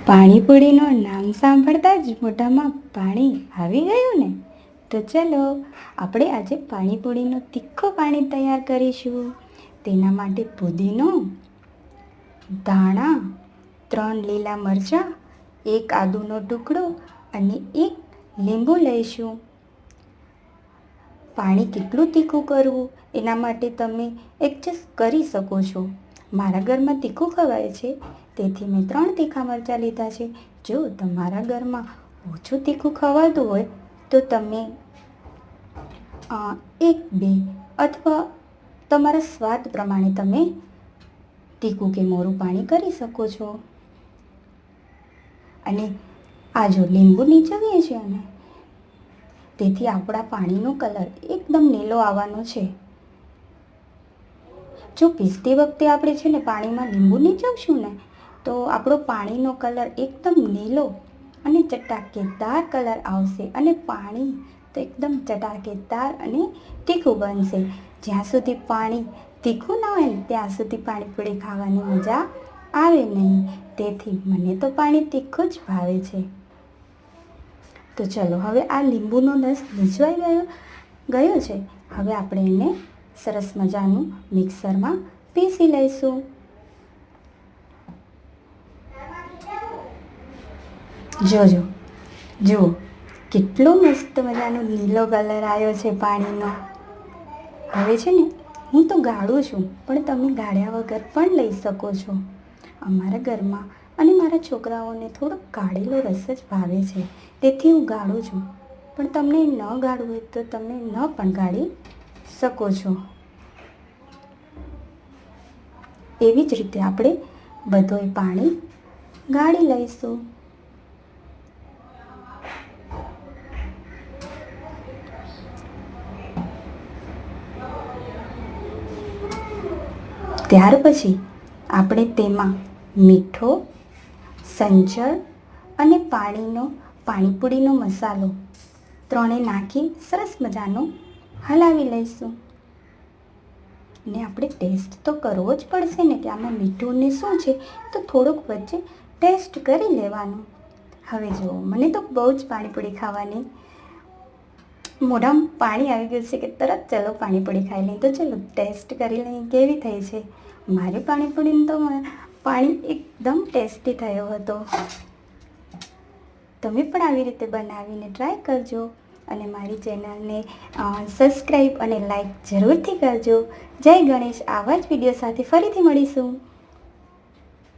પાણીપુરીનું નામ સાંભળતા જ મોઢામાં પાણી આવી ગયું ને. તો ચલો આપણે આજે પાણીપુરીનું તીખું પાણી તૈયાર કરીશું. તેના માટે પુદીનો, ધાણા, 3 લીલા મરચાં, 1 આદુનો ટુકડો અને 1 લીંબુ લઈશું. પાણી કેટલું તીખું કરવું એના માટે તમે એડજસ્ટ કરી શકો છો. મારા ઘરમાં તીખું ખવાય છે, તેથી મેં 3 તીખા મરચાં લીધા છે. જો તમારા ઘરમાં ઓછું તીખું ખવાતું હોય તો તમે 1-2 અથવા તમારા સ્વાદ પ્રમાણે તમે તીખું કે મોરું પાણી કરી શકો છો. અને આ જો લીંબુ નીચવીએ છીએ ને, તેથી આપણા પાણીનો કલર એકદમ નીલો આવવાનો છે. જો પીસતી વખતે આપણે છે ને પાણીમાં લીંબુ નીચવશું ને, તો આપણો પાણીનો કલર એકદમ નીલો અને ચટાકેદાર કલર આવશે અને પાણી તો એકદમ ચટાકેદાર અને તીખું બનશે. જ્યાં સુધી પાણી તીખું ના હોય ને ત્યાં સુધી પાણીપુરી ખાવાની મજા આવે નહીં. તેથી મને તો પાણી તીખું જ ભાવે છે. તો ચલો હવે આ લીંબુનો રસ નીચવાઈ ગયો છે. હવે આપણે એને સરસ મજાનું મિક્સરમાં પીસી લઈશું. જુઓ કેટલો મસ્ત મજાનો નીલો કલર આવ્યો છે પાણીનો. હવે છે ને હું તો ગાળું છું, પણ તમે ગાળ્યા વગર પણ લઈ શકો છો. અમારા ઘરમાં અને મારા છોકરાઓને થોડો ગાળેલો રસ જ ભાવે છે, તેથી હું ગાળું છું. પણ તમને ન ગાળવું હોય તો તમે ન પણ ગાળી શકો છો. એવી જ રીતે આપણે બધુંય પાણી ગાળી લઈશું. ત્યાર પછી આપણે તેમાં મીઠો, સંચળ અને પાણીપુરીનો મસાલો 3 નાખી સરસ મજાનો હલાવી લઈશું. ને આપણે ટેસ્ટ તો કરવો જ પડશે ને કે આમાં મીઠું ને શું છે, તો થોડુંક વચ્ચે ટેસ્ટ કરી લેવાનું. હવે જુઓ, મને તો બહુ જ પાણીપુરી ખાવાની મોઢામાં પાણી આવી ગયું છે કે તરત ચલો પાણીપુરી ખાઈ લઈએ. તો ચલો ટેસ્ટ કરી લઈએ કેવી થઈ છે. મારી પાણીપુરીનો તો પાણી એકદમ ટેસ્ટી થયો હતો. તમે પણ આવી રીતે બનાવીને ટ્રાય કરજો અને મારી ચેનલને સબસ્ક્રાઈબ અને લાઈક જરૂરથી કરજો. જય ગણેશ. આવા જ વિડીયો સાથે ફરીથી મળીશું.